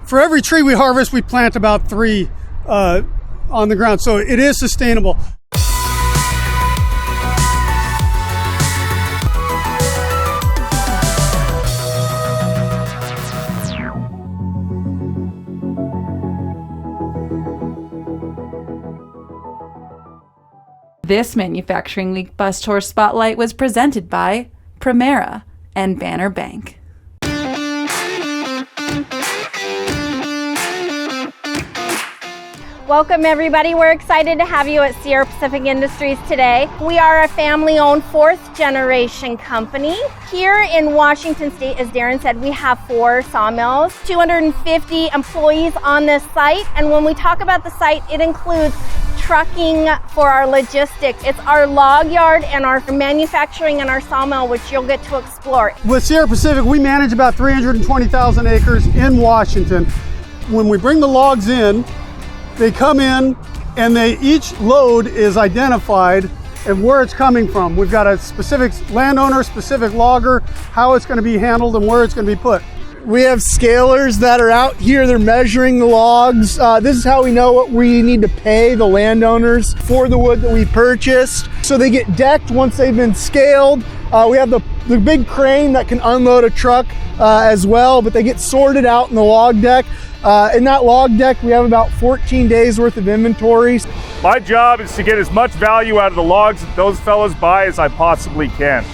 For every tree we harvest, we plant about 3 on the ground. So it is sustainable. This Manufacturing Week Bus Tour Spotlight was presented by Primera and Banner Bank. Welcome everybody. We're excited to have you at Sierra Pacific Industries today. We are a family-owned 4th generation company. Here in Washington State, as Darren said, we have 4 sawmills, 250 employees on this site. And when we talk about the site, it includes trucking for our logistics. It's our log yard and our manufacturing and our sawmill, which you'll get to explore. With Sierra Pacific, we manage about 320,000 acres in Washington. When we bring the logs in, they come in and each load is identified and where it's coming from. We've got a specific landowner, specific logger, how it's going to be handled and where it's going to be put. We have scalers that are out here. They're measuring the logs. This is how we know what we need to pay the landowners for the wood that we purchased. So they get decked once they've been scaled. We have the big crane that can unload a truck as well, but they get sorted out in the log deck. In that log deck, we have about 14 days worth of inventory. My job is to get as much value out of the logs that those fellows buy as I possibly can.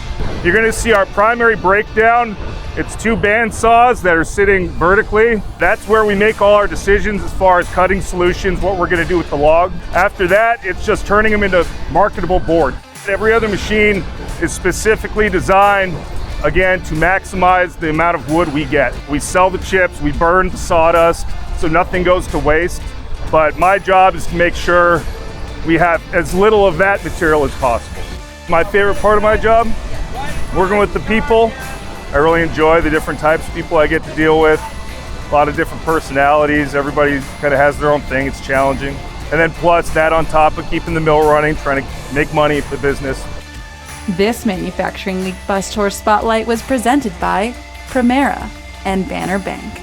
You're going to see our primary breakdown. It's 2 band saws that are sitting vertically. That's where we make all our decisions as far as cutting solutions, what we're going to do with the log. After that, it's just turning them into marketable board. Every other machine is specifically designed, again, to maximize the amount of wood we get. We sell the chips, we burn the sawdust, so nothing goes to waste. But my job is to make sure we have as little of that material as possible. My favorite part of my job, working with the people. I really enjoy the different types of people I get to deal with. A lot of different personalities. Everybody kind of has their own thing. It's challenging. And then plus that on top of keeping the mill running, trying to make money for the business. This Manufacturing Week Bus Tour Spotlight was presented by Primera and Banner Bank.